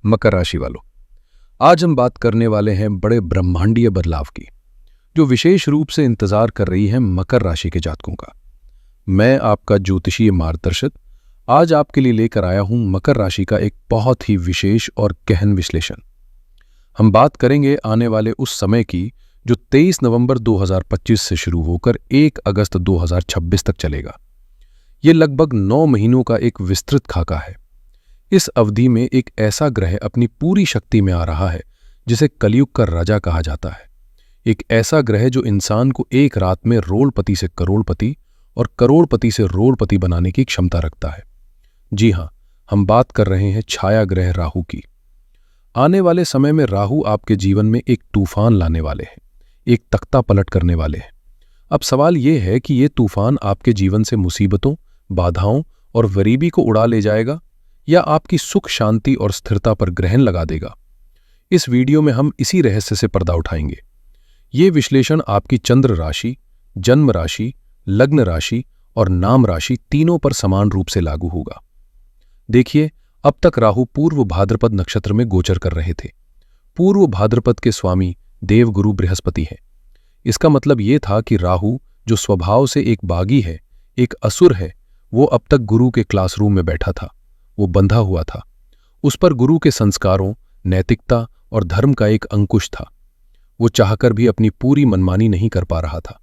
मकर राशि वालों, आज हम बात करने वाले हैं बड़े ब्रह्मांडीय बदलाव की, जो विशेष रूप से इंतजार कर रही है मकर राशि के जातकों का। मैं आपका ज्योतिषीय मार्गदर्शक आज आपके लिए लेकर आया हूं मकर राशि का एक बहुत ही विशेष और गहन विश्लेषण। हम बात करेंगे आने वाले उस समय की जो 23 नवंबर 2025 से शुरू होकर 1 अगस्त 2026 तक चलेगा। ये लगभग 9 महीनों का एक विस्तृत खाका है। इस अवधि में एक ऐसा ग्रह अपनी पूरी शक्ति में आ रहा है जिसे कलयुग का राजा कहा जाता है। एक ऐसा ग्रह जो इंसान को एक रात में रोड़पति से करोड़पति और करोड़पति से रोड़पति बनाने की क्षमता रखता है। जी हां, हम बात कर रहे हैं छाया ग्रह राहु की। आने वाले समय में राहु आपके जीवन में एक तूफान लाने वाले हैं, एक तख्ता पलट करने वाले हैं। अब सवाल यह है कि ये तूफान आपके जीवन से मुसीबतों, बाधाओं और गरीबी को उड़ा ले जाएगा या आपकी सुख शांति और स्थिरता पर ग्रहण लगा देगा। इस वीडियो में हम इसी रहस्य से पर्दा उठाएंगे। ये विश्लेषण आपकी चंद्र राशि, जन्म राशि, लग्न राशि और नाम राशि तीनों पर समान रूप से लागू होगा। देखिए, अब तक राहु पूर्व भाद्रपद नक्षत्र में गोचर कर रहे थे। पूर्व भाद्रपद के स्वामी देवगुरु बृहस्पति हैं। इसका मतलब ये था कि राहु, जो स्वभाव से एक बागी है, एक असुर है, वो अब तक गुरु के क्लासरूम में बैठा था। वो बंधा हुआ था। उस पर गुरु के संस्कारों, नैतिकता और धर्म का एक अंकुश था। वो चाहकर भी अपनी पूरी मनमानी नहीं कर पा रहा था।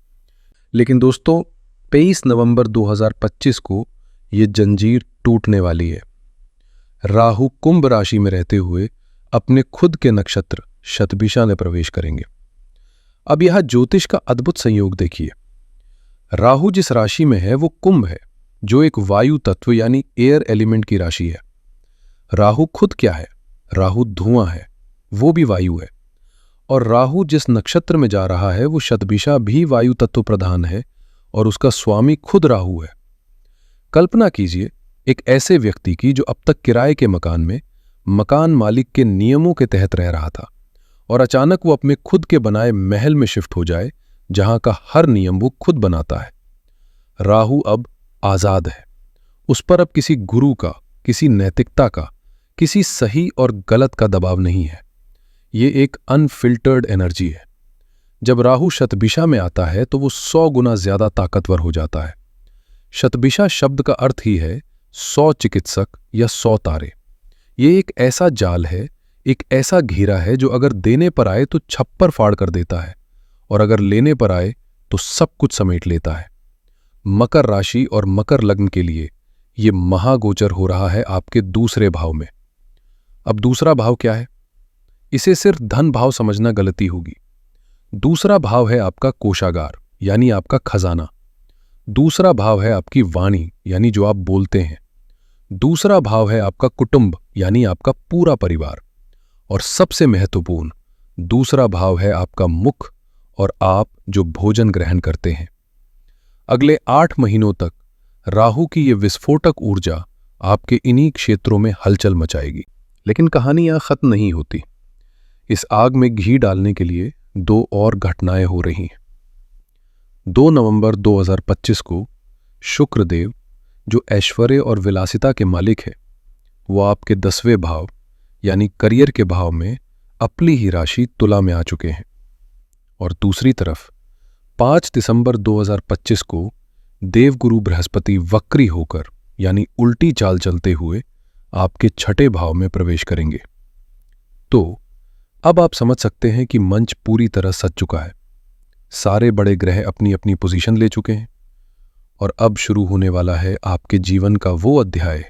लेकिन दोस्तों, 23 नवंबर 2025 को ये जंजीर टूटने वाली है। राहु कुंभ राशि में रहते हुए अपने खुद के नक्षत्र शतभिषा में प्रवेश करेंगे। अब यह ज्योतिष का अद्भुत संयोग देखिए। राहु जिस राशि में है वो कुंभ है, जो एक वायु तत्व यानी एयर एलिमेंट की राशि है। राहु खुद क्या है? राहु धुआं है, वो भी वायु है। और राहु जिस नक्षत्र में जा रहा है वो शतभिषा भी वायु तत्व प्रधान है और उसका स्वामी खुद राहु है। कल्पना कीजिए एक ऐसे व्यक्ति की जो अब तक किराए के मकान में मकान मालिक के नियमों के तहत रह रहा था और अचानक वो अपने खुद के बनाए महल में शिफ्ट हो जाए जहां का हर नियम वो खुद बनाता है। राहु अब आजाद है। उस पर अब किसी गुरु का, किसी नैतिकता का, किसी सही और गलत का दबाव नहीं है। ये एक अनफिल्टर्ड एनर्जी है। जब राहु शतभिषा में आता है तो वो 100 गुना ज्यादा ताकतवर हो जाता है। शतभिषा शब्द का अर्थ ही है 100 चिकित्सक या 100 तारे। ये एक ऐसा जाल है, एक ऐसा घेरा है जो अगर देने पर आए तो छप्पर फाड़ कर देता है और अगर लेने पर आए तो सब कुछ समेट लेता है। मकर राशि और मकर लग्न के लिए ये महागोचर हो रहा है आपके दूसरे भाव में। अब दूसरा भाव क्या है? इसे सिर्फ धन भाव समझना गलती होगी। दूसरा भाव है आपका कोषागार यानी आपका खजाना। दूसरा भाव है आपकी वाणी यानी जो आप बोलते हैं। दूसरा भाव है आपका कुटुंब यानी आपका पूरा परिवार। और सबसे महत्वपूर्ण दूसरा भाव है आपका मुख और आप जो भोजन ग्रहण करते हैं। अगले 8 महीनों तक राहु की ये विस्फोटक ऊर्जा आपके इन्हीं क्षेत्रों में हलचल मचाएगी। लेकिन कहानी यहां खत्म नहीं होती। इस आग में घी डालने के लिए 2 और घटनाएं हो रही हैं। 2 नवंबर 2025 को शुक्रदेव, जो ऐश्वर्य और विलासिता के मालिक है, वो आपके 10वें भाव यानी करियर के भाव में अपनी ही राशि तुला में आ चुके हैं। और दूसरी तरफ 5 दिसंबर 2025 को देवगुरु बृहस्पति वक्री होकर यानी उल्टी चाल चलते हुए आपके 6ठे भाव में प्रवेश करेंगे। तो अब आप समझ सकते हैं कि मंच पूरी तरह सज चुका है। सारे बड़े ग्रह अपनी अपनी पोजीशन ले चुके हैं और अब शुरू होने वाला है आपके जीवन का वो अध्याय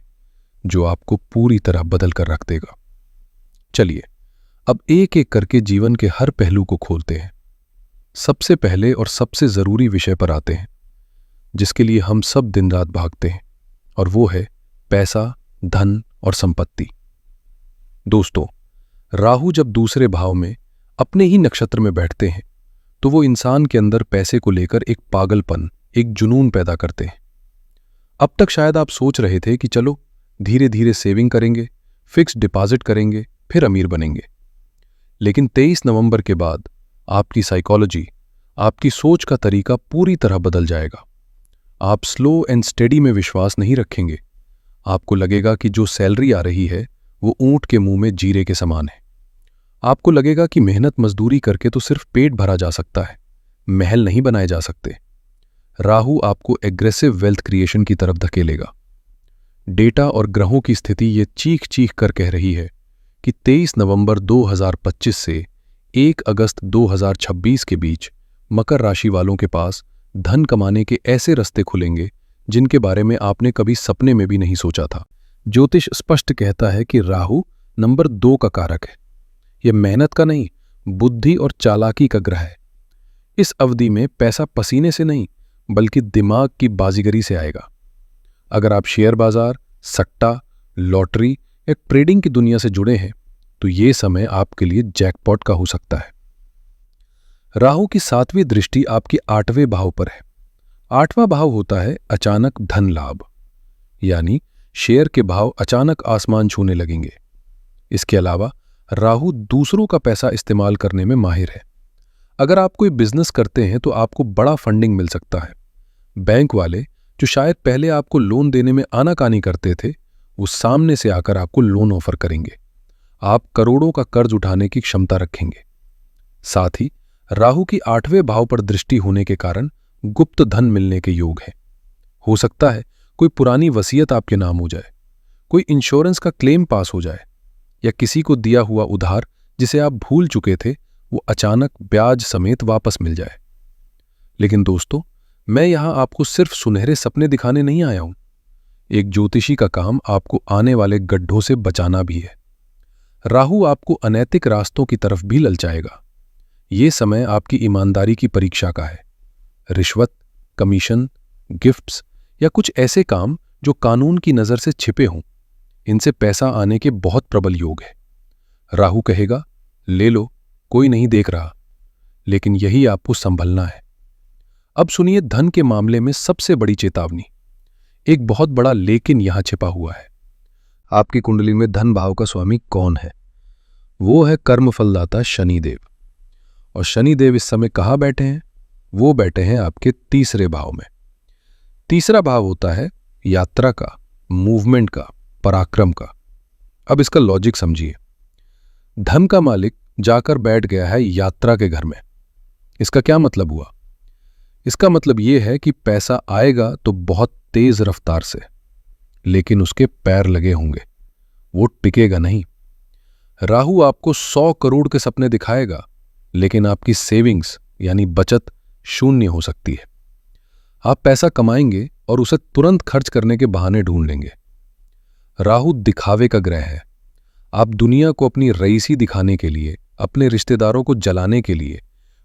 जो आपको पूरी तरह बदल कर रख देगा। चलिए अब एक एक करके जीवन के हर पहलू को खोलते हैं। सबसे पहले और सबसे जरूरी विषय पर आते हैं जिसके लिए हम सब दिन रात भागते हैं, और वो है पैसा, धन और संपत्ति। दोस्तों, राहु जब दूसरे भाव में अपने ही नक्षत्र में बैठते हैं तो वो इंसान के अंदर पैसे को लेकर एक पागलपन, एक जुनून पैदा करते हैं। अब तक शायद आप सोच रहे थे कि चलो धीरे धीरे सेविंग करेंगे, फिक्स्ड डिपॉजिट करेंगे, फिर अमीर बनेंगे। लेकिन 23 नवंबर के बाद आपकी साइकोलॉजी, आपकी सोच का तरीका पूरी तरह बदल जाएगा। आप स्लो एंड स्टेडी में विश्वास नहीं रखेंगे। आपको लगेगा कि जो सैलरी आ रही है वो ऊंट के मुंह में जीरे के समान है। आपको लगेगा कि मेहनत मजदूरी करके तो सिर्फ पेट भरा जा सकता है, महल नहीं बनाए जा सकते। राहु आपको एग्रेसिव वेल्थ क्रिएशन की तरफ धकेलेगा। डेटा और ग्रहों की स्थिति ये चीख चीख कर कह रही है कि 23 नवंबर 2025 से 1 अगस्त 2026 के बीच मकर राशि वालों के पास धन कमाने के ऐसे रास्ते खुलेंगे जिनके बारे में आपने कभी सपने में भी नहीं सोचा था। ज्योतिष स्पष्ट कहता है कि राहु नंबर 2 का कारक है। यह मेहनत का नहीं, बुद्धि और चालाकी का ग्रह है। इस अवधि में पैसा पसीने से नहीं बल्कि दिमाग की बाजीगरी से आएगा। अगर आप शेयर बाजार, सट्टा, लॉटरी या ट्रेडिंग की दुनिया से जुड़े हैं तो ये समय आपके लिए जैकपॉट का हो सकता है। राहु की 7वीं दृष्टि आपके 8वें भाव पर है। 8वां भाव होता है अचानक धन लाभ, यानी शेयर के भाव अचानक आसमान छूने लगेंगे। इसके अलावा राहु दूसरों का पैसा इस्तेमाल करने में माहिर है। अगर आप कोई बिजनेस करते हैं तो आपको बड़ा फंडिंग मिल सकता है। बैंक वाले जो शायद पहले आपको लोन देने में आनाकानी करते थे, वो सामने से आकर आपको लोन ऑफर करेंगे। आप करोड़ों का कर्ज उठाने की क्षमता रखेंगे। साथ ही राहु की 8वें भाव पर दृष्टि होने के कारण गुप्त धन मिलने के योग है। हो सकता है कोई पुरानी वसीयत आपके नाम हो जाए, कोई इंश्योरेंस का क्लेम पास हो जाए, या किसी को दिया हुआ उधार जिसे आप भूल चुके थे वो अचानक ब्याज समेत वापस मिल जाए। लेकिन दोस्तों, मैं यहां आपको सिर्फ सुनहरे सपने दिखाने नहीं आया हूं। एक ज्योतिषी का काम आपको आने वाले गड्ढों से बचाना भी है। राहु आपको अनैतिक रास्तों की तरफ भी ललचाएगा। ये समय आपकी ईमानदारी की परीक्षा का है। रिश्वत, कमीशन, गिफ्ट्स या कुछ ऐसे काम जो कानून की नजर से छिपे हों, इनसे पैसा आने के बहुत प्रबल योग है। राहु कहेगा, ले लो, कोई नहीं देख रहा, लेकिन यही आपको संभलना है। अब सुनिए धन के मामले में सबसे बड़ी चेतावनी। एक बहुत बड़ा लेकिन यहां छिपा हुआ है। आपकी कुंडली में धन भाव का स्वामी कौन है? वो है कर्मफलदाता शनिदेव। और शनिदेव इस समय कहाँ बैठे हैं? वो बैठे हैं आपके 3रे भाव में। 3रा भाव होता है यात्रा का, मूवमेंट का, पराक्रम का। अब इसका लॉजिक समझिए। धन का मालिक जाकर बैठ गया है यात्रा के घर में। इसका क्या मतलब हुआ? इसका मतलब यह है कि पैसा आएगा तो बहुत तेज रफ्तार से, लेकिन उसके पैर लगे होंगे, वो टिकेगा नहीं। राहु आपको 100 करोड़ के सपने दिखाएगा, लेकिन आपकी सेविंग्स यानी बचत शून्य हो सकती है। आप पैसा कमाएंगे और उसे तुरंत खर्च करने के बहाने ढूंढ लेंगे। राहु दिखावे का ग्रह है। आप दुनिया को अपनी रईसी दिखाने के लिए, अपने रिश्तेदारों को जलाने के लिए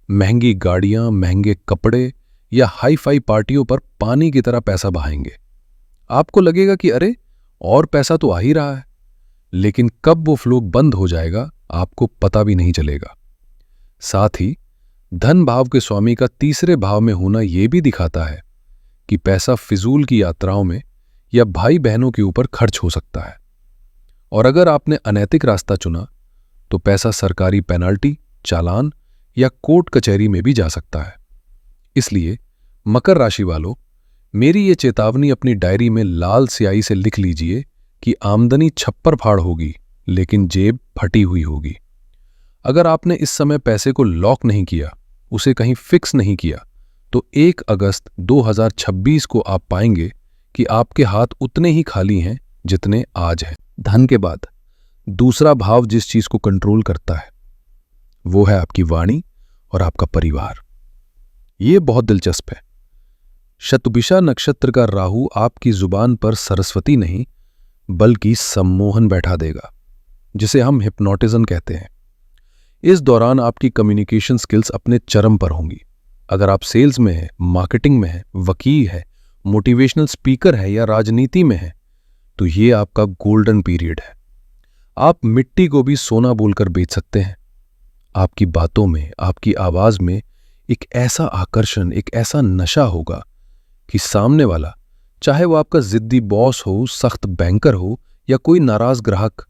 महंगी गाड़ियां, महंगे कपड़े या हाई फाई पार्टियों पर पानी की तरह पैसा बहाएंगे। आपको लगेगा कि अरे और पैसा तो आ ही रहा है, लेकिन कब वो फ्लो बंद हो जाएगा आपको पता भी नहीं चलेगा। साथ ही धन भाव के स्वामी का 3रे भाव में होना यह भी दिखाता है कि पैसा फिजूल की यात्राओं में या भाई बहनों के ऊपर खर्च हो सकता है। और अगर आपने अनैतिक रास्ता चुना तो पैसा सरकारी पेनाल्टी, चालान या कोर्ट कचहरी में भी जा सकता है। इसलिए मकर राशि वालों, मेरी ये चेतावनी अपनी डायरी में लाल स्याही से लिख लीजिए कि आमदनी छप्पर फाड़ होगी, लेकिन जेब फटी हुई होगी। अगर आपने इस समय पैसे को लॉक नहीं किया, उसे कहीं फिक्स नहीं किया, तो 1 अगस्त 2026 को आप पाएंगे कि आपके हाथ उतने ही खाली हैं जितने आज हैं। धन के बाद दूसरा भाव जिस चीज को कंट्रोल करता है वो है आपकी वाणी और आपका परिवार। ये बहुत दिलचस्प है। शतभिषा नक्षत्र का राहु आपकी जुबान पर सरस्वती नहीं बल्कि सम्मोहन बैठा देगा, जिसे हम हिप्नोटिज्म कहते हैं। इस दौरान आपकी कम्युनिकेशन स्किल्स अपने चरम पर होंगी। अगर आप सेल्स में हैं, मार्केटिंग में हैं, वकील है, मोटिवेशनल स्पीकर है या राजनीति में है, तो ये आपका गोल्डन पीरियड है। आप मिट्टी को भी सोना बोलकर बेच सकते हैं। आपकी बातों में, आपकी आवाज में एक ऐसा आकर्षण, एक ऐसा नशा होगा कि सामने वाला, चाहे वो आपका जिद्दी बॉस हो, सख्त बैंकर हो या कोई नाराज ग्राहक,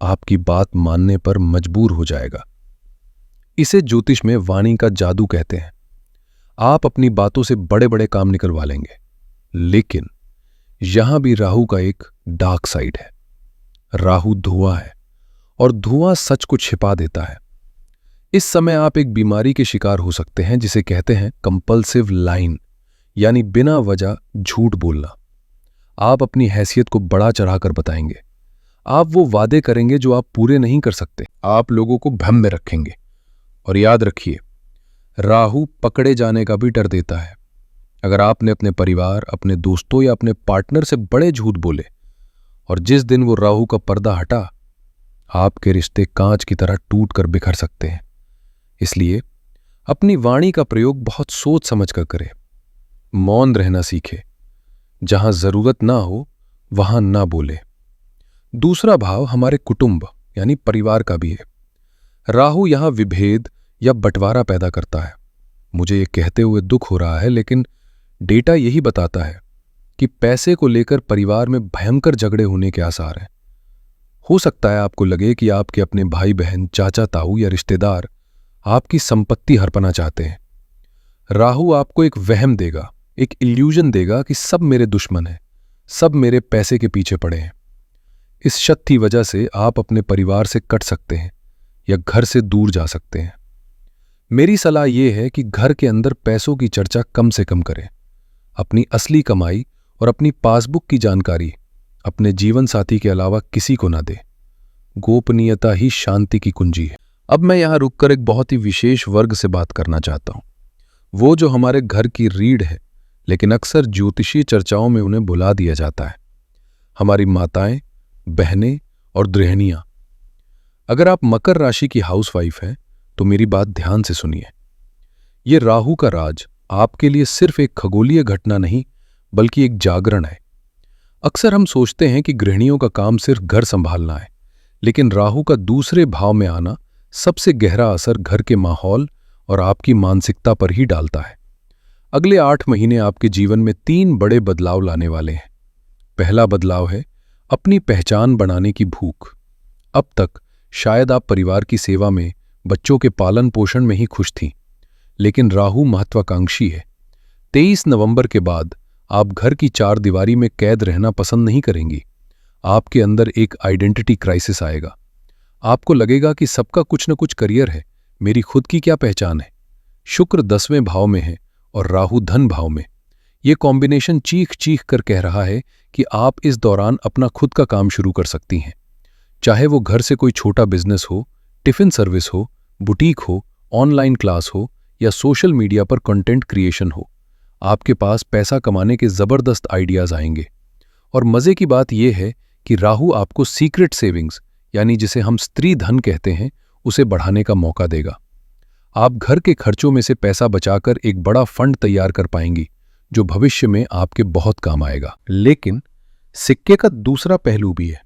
आपकी बात मानने पर मजबूर हो जाएगा। इसे ज्योतिष में वाणी का जादू कहते हैं। आप अपनी बातों से बड़े बड़े काम निकलवा लेंगे, लेकिन यहां भी राहु का एक डार्क साइड है। राहु धुआं है और धुआं सच को छिपा देता है। इस समय आप एक बीमारी के शिकार हो सकते हैं जिसे कहते हैं कंपल्सिव लाइन, यानी बिना वजह झूठ बोलना। आप अपनी हैसियत को बढ़ा चढ़ाकर बताएंगे। आप वो वादे करेंगे जो आप पूरे नहीं कर सकते। आप लोगों को भ्रम में रखेंगे। और याद रखिए, राहु पकड़े जाने का भी डर देता है। अगर आपने अपने परिवार, अपने दोस्तों या अपने पार्टनर से बड़े झूठ बोले और जिस दिन वो राहु का पर्दा हटा, आपके रिश्ते कांच की तरह टूट कर बिखर सकते हैं। इसलिए अपनी वाणी का प्रयोग बहुत सोच समझ कर करें। मौन रहना सीखे। जहां जरूरत ना हो वहां ना बोले। दूसरा भाव हमारे कुटुंब यानी परिवार का भी है। राहु यहां विभेद या बंटवारा पैदा करता है। मुझे ये कहते हुए दुख हो रहा है, लेकिन डेटा यही बताता है कि पैसे को लेकर परिवार में भयंकर झगड़े होने के आसार हैं। हो सकता है आपको लगे कि आपके अपने भाई बहन, चाचा ताऊ या रिश्तेदार आपकी संपत्ति हड़पना चाहते हैं। राहु आपको एक वहम देगा, एक इल्यूजन देगा कि सब मेरे दुश्मन हैं, सब मेरे पैसे के पीछे पड़े हैं। इस शक की वजह से आप अपने परिवार से कट सकते हैं या घर से दूर जा सकते हैं। मेरी सलाह यह है कि घर के अंदर पैसों की चर्चा कम से कम करें। अपनी असली कमाई और अपनी पासबुक की जानकारी अपने जीवन साथी के अलावा किसी को ना दे। गोपनीयता ही शांति की कुंजी है। अब मैं यहां रुककर एक बहुत ही विशेष वर्ग से बात करना चाहता हूं, वो जो हमारे घर की रीढ़ है, लेकिन अक्सर ज्योतिषीय चर्चाओं में उन्हें भुला दिया जाता है। हमारी माताएं, बहनें और गृहिणियां। अगर आप मकर राशि की हाउसवाइफ हैं तो मेरी बात ध्यान से सुनिए। ये राहु का राज आपके लिए सिर्फ एक खगोलीय घटना नहीं, बल्कि एक जागरण है। अक्सर हम सोचते हैं कि गृहिणियों का काम सिर्फ घर संभालना है, लेकिन राहु का दूसरे भाव में आना सबसे गहरा असर घर के माहौल और आपकी मानसिकता पर ही डालता है। अगले 8 महीने आपके जीवन में 3 बड़े बदलाव लाने वाले हैं। पहला बदलाव है अपनी पहचान बनाने की भूख। अब तक शायद आप परिवार की सेवा में, बच्चों के पालन पोषण में ही खुश थीं, लेकिन राहु महत्वाकांक्षी है। 23 नवंबर के बाद आप घर की 4 दीवारी में कैद रहना पसंद नहीं करेंगी। आपके अंदर एक आइडेंटिटी क्राइसिस आएगा। आपको लगेगा कि सबका कुछ न कुछ करियर है, मेरी खुद की क्या पहचान है। शुक्र 10वें भाव में है और राहु धन भाव में। यह कॉम्बिनेशन चीख चीख कर कह रहा है कि आप इस दौरान अपना खुद का काम शुरू कर सकती हैं। चाहे वो घर से कोई छोटा बिजनेस हो, टिफिन सर्विस हो, बुटीक हो, ऑनलाइन क्लास हो या सोशल मीडिया पर कंटेंट क्रिएशन हो, आपके पास पैसा कमाने के जबरदस्त आइडियाज आएंगे। और मजे की बात यह है कि राहु आपको सीक्रेट सेविंग्स, यानी जिसे हम स्त्री धन कहते हैं, उसे बढ़ाने का मौका देगा। आप घर के खर्चों में से पैसा बचाकर एक बड़ा फंड तैयार कर पाएंगी, जो भविष्य में आपके बहुत काम आएगा। लेकिन सिक्के का दूसरा पहलू भी है।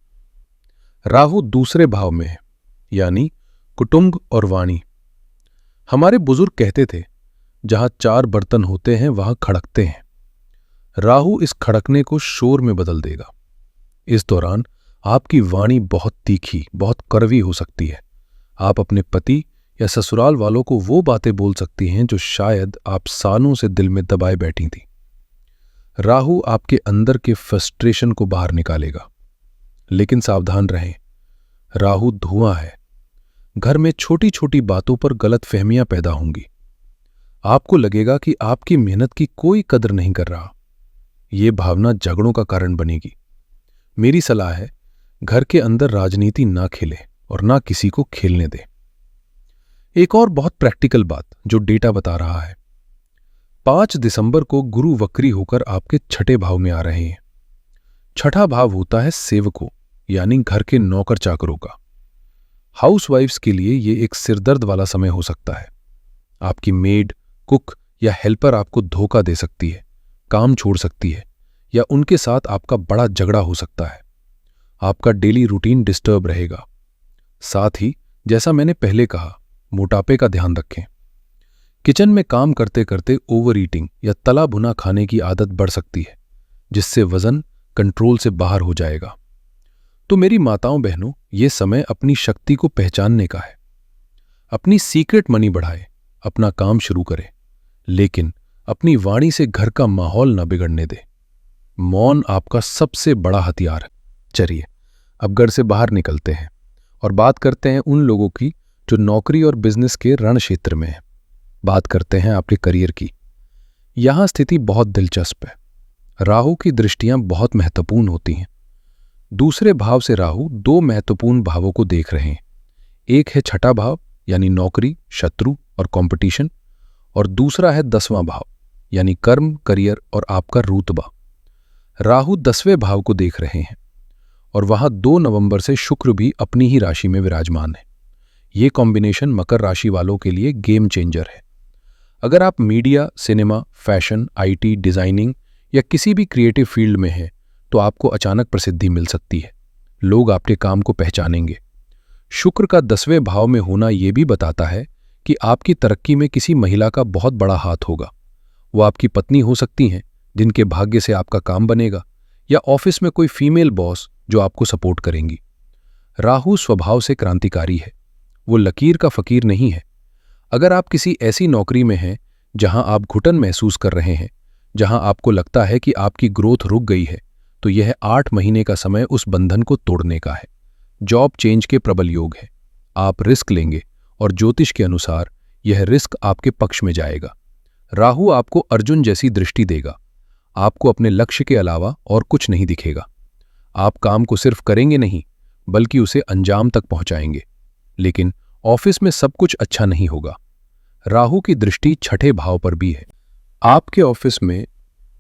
राहु दूसरे भाव में है, यानी कुटुंब और वाणी। हमारे बुजुर्ग कहते थे, जहां 4 बर्तन होते हैं वहां खड़कते हैं। राहु इस खड़कने को शोर में बदल देगा। इस दौरान आपकी वाणी बहुत तीखी, बहुत कड़वी हो सकती है। आप अपने पति या ससुराल वालों को वो बातें बोल सकती हैं जो शायद आप सालों से दिल में दबाए बैठी थी। राहु आपके अंदर के फ्रस्ट्रेशन को बाहर निकालेगा। लेकिन सावधान रहें, राहु धुआं है। घर में छोटी छोटी बातों पर गलतफहमियां पैदा होंगी। आपको लगेगा कि आपकी मेहनत की कोई कदर नहीं कर रहा। ये भावना झगड़ों का कारण बनेगी। मेरी सलाह है, घर के अंदर राजनीति ना खेले और ना किसी को खेलने दे। एक और बहुत प्रैक्टिकल बात जो डेटा बता रहा है, 5 दिसंबर को गुरु वक्री होकर आपके 6ठे भाव में आ रहे हैं। 6ठा भाव होता है सेवकों, यानी घर के नौकर चाकरों का। हाउसवाइफ्स के लिए ये एक सिरदर्द वाला समय हो सकता है। आपकी मेड, कुक या हेल्पर आपको धोखा दे सकती है, काम छोड़ सकती है, या उनके साथ आपका बड़ा झगड़ा हो सकता है। आपका डेली रूटीन डिस्टर्ब रहेगा। साथ ही, जैसा मैंने पहले कहा, मोटापे का ध्यान रखें। किचन में काम करते करते ओवर ईटिंग या तला भुना खाने की आदत बढ़ सकती है, जिससे वजन कंट्रोल से बाहर हो जाएगा। तो मेरी माताओं बहनों, ये समय अपनी शक्ति को पहचानने का है। अपनी सीक्रेट मनी बढ़ाए, अपना काम शुरू करें, लेकिन अपनी वाणी से घर का माहौल न बिगड़ने दे। मौन आपका सबसे बड़ा हथियार है। चलिए, अब घर से बाहर निकलते हैं और बात करते हैं उन लोगों की जो नौकरी और बिजनेस के रण क्षेत्र में हैं। बात करते हैं आपके करियर की। यहां स्थिति बहुत दिलचस्प है। राहु की दृष्टियां बहुत महत्वपूर्ण होती हैं। दूसरे भाव से राहु दो महत्वपूर्ण भावों को देख रहे हैं। एक है छठा भाव यानी नौकरी, शत्रु और कंपटीशन, और दूसरा है 10वां भाव यानी कर्म, करियर और आपका रुतबा। राहु 10वें भाव को देख रहे हैं और वहां 2 नवंबर से शुक्र भी अपनी ही राशि में विराजमान है। ये कॉम्बिनेशन मकर राशि वालों के लिए गेम चेंजर है। अगर आप media, cinema, fashion, IT, designing या किसी भी क्रिएटिव फील्ड में हैं तो आपको अचानक प्रसिद्धि मिल सकती है। लोग आपके काम को पहचानेंगे। शुक्र का 10वें भाव में होना यह भी बताता है कि आपकी तरक्की में किसी महिला का बहुत बड़ा हाथ होगा। वो आपकी पत्नी हो सकती हैं जिनके भाग्य से आपका काम बनेगा, या ऑफिस में कोई फीमेल बॉस जो आपको सपोर्ट करेंगी। राहु स्वभाव से क्रांतिकारी है। वो लकीर का फकीर नहीं है। अगर आप किसी ऐसी नौकरी में हैं जहां आप घुटन महसूस कर रहे हैं, जहां आपको लगता है कि आपकी ग्रोथ रुक गई है, तो यह 8 महीने का समय उस बंधन को तोड़ने का है। जॉब चेंज के प्रबल योग है। आप रिस्क लेंगे और ज्योतिष के अनुसार यह रिस्क आपके पक्ष में जाएगा। राहु आपको अर्जुन जैसी दृष्टि देगा। आपको अपने लक्ष्य के अलावा और कुछ नहीं दिखेगा। आप काम को सिर्फ करेंगे नहीं, बल्कि उसे अंजाम तक पहुंचाएंगे। लेकिन ऑफिस में सब कुछ अच्छा नहीं होगा। राहु की दृष्टि छठे भाव पर भी है। आपके ऑफिस में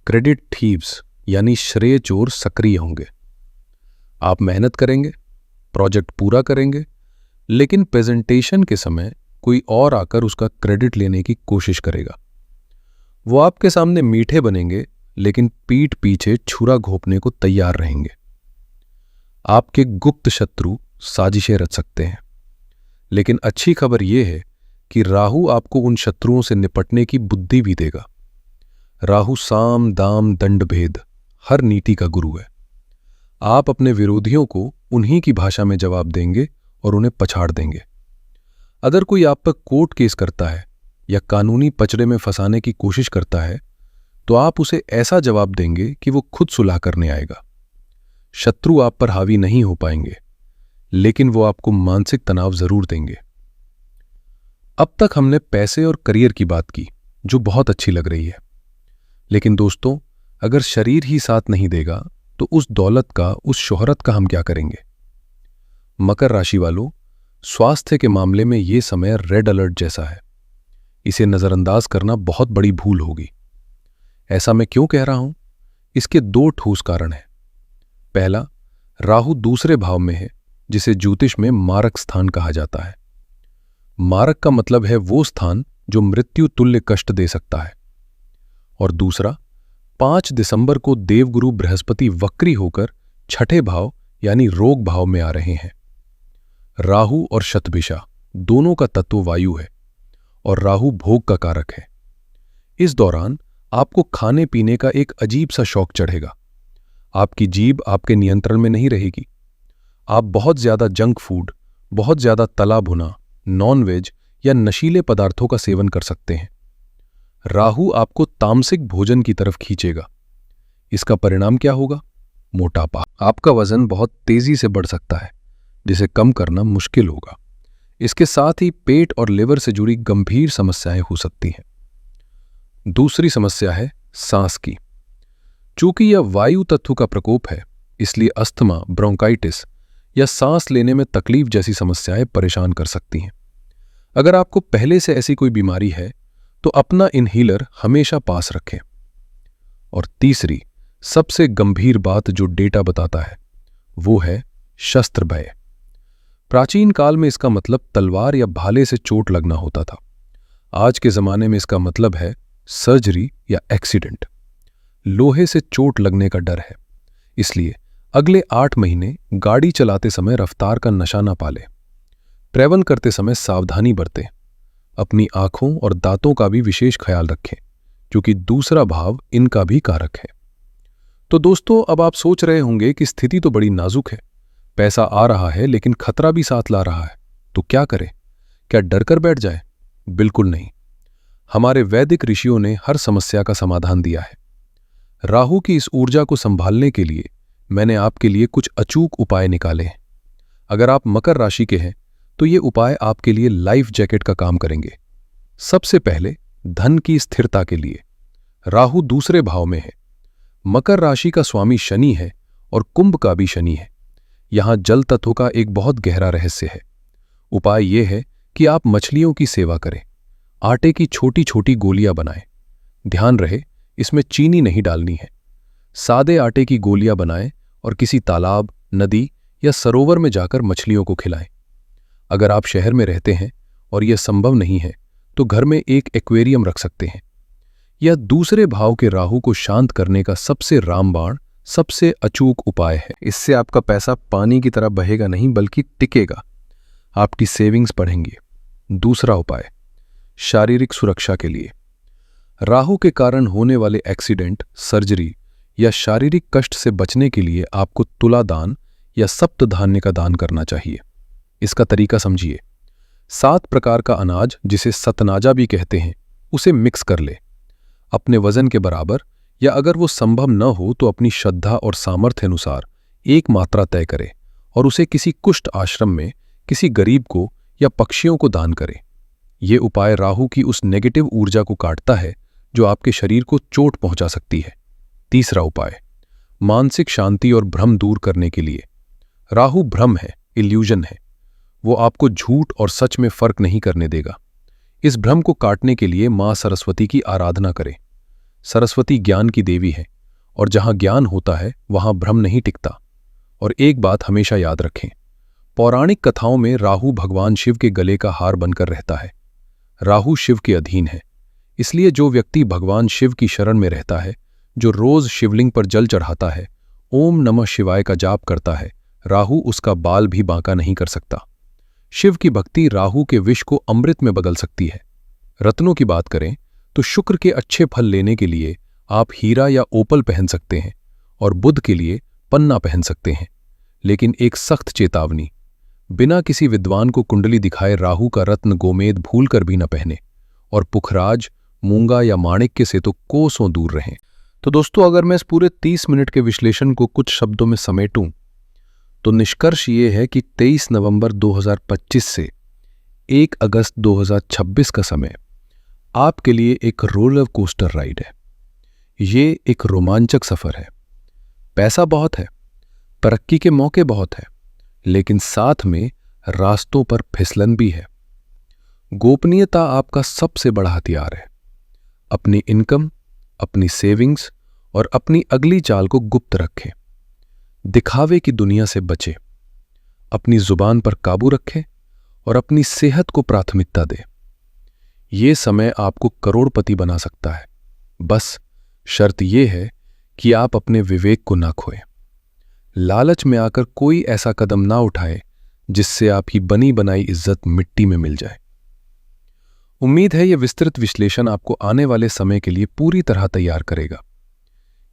क्रेडिट थीव्स यानी श्रेय चोर सक्रिय होंगे। आप मेहनत करेंगे, प्रोजेक्ट पूरा करेंगे, लेकिन प्रेजेंटेशन के समय कोई और आकर उसका क्रेडिट लेने की कोशिश करेगा। वो आपके सामने मीठे बनेंगे, लेकिन पीठ पीछे छुरा घोंपने को तैयार रहेंगे। आपके गुप्त शत्रु साजिशें रच सकते हैं। लेकिन अच्छी खबर यह है कि राहु आपको उन शत्रुओं से निपटने की बुद्धि भी देगा। राहु साम, दाम, दंड, भेद हर नीति का गुरु है। आप अपने विरोधियों को उन्हीं की भाषा में जवाब देंगे और उन्हें पछाड़ देंगे। अगर कोई आप पर कोर्ट केस करता है या कानूनी पचड़े में फंसाने की कोशिश करता है, तो आप उसे ऐसा जवाब देंगे कि वो खुद सुलह करने आएगा। शत्रु आप पर हावी नहीं हो पाएंगे, लेकिन वो आपको मानसिक तनाव जरूर देंगे। अब तक हमने पैसे और करियर की बात की, जो बहुत अच्छी लग रही है। लेकिन दोस्तों, अगर शरीर ही साथ नहीं देगा तो उस दौलत का, उस शोहरत का हम क्या करेंगे? मकर राशि वालों, स्वास्थ्य के मामले में यह समय रेड अलर्ट जैसा है। इसे नजरअंदाज करना बहुत बड़ी भूल होगी। ऐसा मैं क्यों कह रहा हूं? इसके 2 ठोस कारण हैं। पहला, राहु दूसरे भाव में है, जिसे ज्योतिष में मारक स्थान कहा जाता है। मारक का मतलब है वो स्थान जो मृत्यु तुल्य कष्ट दे सकता है। और दूसरा, 5 दिसंबर को देवगुरु बृहस्पति वक्री होकर छठे भाव यानी रोग भाव में आ रहे हैं। राहु और शतभिषा दोनों का तत्व वायु है और राहु भोग का कारक है। इस दौरान आपको खाने पीने का एक अजीब सा शौक चढ़ेगा। आपकी जीभ आपके नियंत्रण में नहीं रहेगी। आप बहुत ज्यादा जंक फूड, बहुत ज्यादा तला भुना, नॉन-वेज या नशीले पदार्थों का सेवन कर सकते हैं। राहु आपको तामसिक भोजन की तरफ खींचेगा। इसका परिणाम क्या होगा? मोटापा। आपका वजन बहुत तेजी से बढ़ सकता है, जिसे कम करना मुश्किल होगा। इसके साथ ही पेट और लिवर से जुड़ी गंभीर समस्याएं हो सकती हैं। दूसरी समस्या है सांस की। चूंकि यह वायु तत्व का प्रकोप है, इसलिए अस्थमा, ब्रोंकाइटिस या सांस लेने में तकलीफ जैसी समस्याएं परेशान कर सकती हैं। अगर आपको पहले से ऐसी कोई बीमारी है तो अपना इनहेलर हमेशा पास रखें। और तीसरी, सबसे गंभीर बात जो डेटा बताता है, वो है शस्त्र भय। प्राचीन काल में इसका मतलब तलवार या भाले से चोट लगना होता था। आज के जमाने में इसका मतलब है सर्जरी या एक्सीडेंट। लोहे से चोट लगने का डर है। इसलिए अगले 8 महीने गाड़ी चलाते समय रफ्तार का नशा न पालें। ट्रैवल करते समय सावधानी बरतें। अपनी आंखों और दांतों का भी विशेष ख्याल रखें, क्योंकि दूसरा भाव इनका भी कारक है। तो दोस्तों, अब आप सोच रहे होंगे कि स्थिति तो बड़ी नाजुक है, पैसा आ रहा है लेकिन खतरा भी साथ ला रहा है, तो क्या करें? क्या डर कर बैठ जाए? बिल्कुल नहीं। हमारे वैदिक ऋषियों ने हर समस्या का समाधान दिया है। राहु की इस ऊर्जा को संभालने के लिए मैंने आपके लिए कुछ अचूक उपाय निकाले हैं। अगर आप मकर राशि के हैं तो ये उपाय आपके लिए लाइफ जैकेट का काम करेंगे। सबसे पहले धन की स्थिरता के लिए। राहु दूसरे भाव में है। मकर राशि का स्वामी शनि है और कुंभ का भी शनि है। यहां जल तत्व का एक बहुत गहरा रहस्य है। उपाय यह है कि आप मछलियों की सेवा करें, आटे की छोटी छोटी गोलियां बनाएं। ध्यान रहे, इसमें चीनी नहीं डालनी है। सादे आटे की गोलियां बनाएं और किसी तालाब, नदी या सरोवर में जाकर मछलियों को खिलाएं। अगर आप शहर में रहते हैं और यह संभव नहीं है तो घर में एक एक्वेरियम रख सकते हैं। यह दूसरे भाव के राहु को शांत करने का सबसे रामबाण, सबसे अचूक उपाय है। इससे आपका पैसा पानी की तरह बहेगा नहीं बल्कि टिकेगा। आपकी सेविंग्स बढ़ेंगी। दूसरा उपाय शारीरिक सुरक्षा के लिए। राहु के कारण होने वाले एक्सीडेंट, सर्जरी या शारीरिक कष्ट से बचने के लिए आपको तुला दान या सप्त धान्य का दान करना चाहिए। इसका तरीका समझिए। 7 प्रकार का अनाज, जिसे सतनाजा भी कहते हैं, उसे मिक्स कर ले अपने वजन के बराबर, या अगर वो संभव न हो तो अपनी श्रद्धा और सामर्थ्य अनुसार एक मात्रा तय करें और उसे किसी कुष्ठ आश्रम में किसी गरीब को या पक्षियों को दान करें। ये उपाय राहु की उस नेगेटिव ऊर्जा को काटता है जो आपके शरीर को चोट पहुंचा सकती है। तीसरा उपाय मानसिक शांति और भ्रम दूर करने के लिए। राहु भ्रम है, इल्यूजन है। वो आपको झूठ और सच में फर्क नहीं करने देगा। इस भ्रम को काटने के लिए मां सरस्वती की आराधना करें। सरस्वती ज्ञान की देवी है और जहां ज्ञान होता है वहां भ्रम नहीं टिकता। और एक बात हमेशा याद रखें, पौराणिक कथाओं में राहु भगवान शिव के गले का हार बनकर रहता है। राहु शिव के अधीन है, इसलिए जो व्यक्ति भगवान शिव की शरण में रहता है, जो रोज शिवलिंग पर जल चढ़ाता है, ओम नमः शिवाय का जाप करता है, राहु उसका बाल भी बांका नहीं कर सकता। शिव की भक्ति राहु के विष को अमृत में बदल सकती है। रत्नों की बात करें तो शुक्र के अच्छे फल लेने के लिए आप हीरा या ओपल पहन सकते हैं और बुध के लिए पन्ना पहन सकते हैं। लेकिन एक सख्त चेतावनी, बिना किसी विद्वान को कुंडली दिखाए राहु का रत्न गोमेद भूलकर भी न पहने, और पुखराज, मूंगा या माणिक्य से तो कोसों दूर रहें। तो दोस्तों, अगर मैं इस पूरे 30 मिनट के विश्लेषण को कुछ शब्दों में समेटूं तो निष्कर्ष ये है कि 23 नवंबर 2025 से 1 अगस्त 2026 का समय आपके लिए एक रोलर कोस्टर राइड है। ये एक रोमांचक सफर है। पैसा बहुत है, तरक्की के मौके बहुत है, लेकिन साथ में रास्तों पर फिसलन भी है। गोपनीयता आपका सबसे बड़ा हथियार है। अपनी इनकम, अपनी सेविंग्स और अपनी अगली चाल को गुप्त रखें। दिखावे की दुनिया से बचें। अपनी जुबान पर काबू रखें और अपनी सेहत को प्राथमिकता दें। ये समय आपको करोड़पति बना सकता है। बस शर्त यह है कि आप अपने विवेक को ना खोएं। लालच में आकर कोई ऐसा कदम ना उठाए जिससे आपकी बनी बनाई इज्जत मिट्टी में मिल जाए। उम्मीद है यह विस्तृत विश्लेषण आपको आने वाले समय के लिए पूरी तरह तैयार करेगा।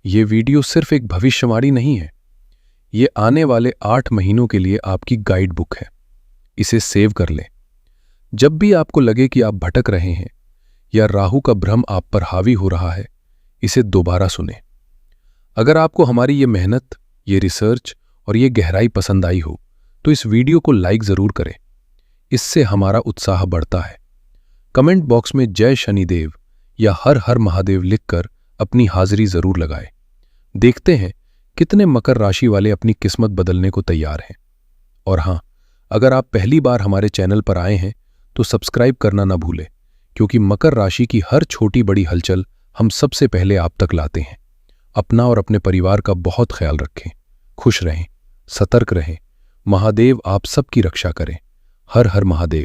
ये वीडियो सिर्फ एक भविष्यवाणी नहीं है, ये आने वाले 8 महीनों के लिए आपकी गाइड बुक है। इसे सेव कर लें। जब भी आपको लगे कि आप भटक रहे हैं या राहु का भ्रम आप पर हावी हो रहा है, इसे दोबारा सुनें। अगर आपको हमारी ये मेहनत, ये रिसर्च और ये गहराई पसंद आई हो तो इस वीडियो को लाइक जरूर करें। इससे हमारा उत्साह बढ़ता है। कमेंट बॉक्स में जय शनिदेव या हर हर महादेव लिखकर अपनी हाजिरी जरूर लगाएं। देखते हैं कितने मकर राशि वाले अपनी किस्मत बदलने को तैयार हैं। और हां, अगर आप पहली बार हमारे चैनल पर आए हैं तो सब्सक्राइब करना ना भूलें, क्योंकि मकर राशि की हर छोटी बड़ी हलचल हम सबसे पहले आप तक लाते हैं। अपना और अपने परिवार का बहुत ख्याल रखें। खुश रहें, सतर्क रहें। महादेव आप सबकी रक्षा करें। हर हर महादेव।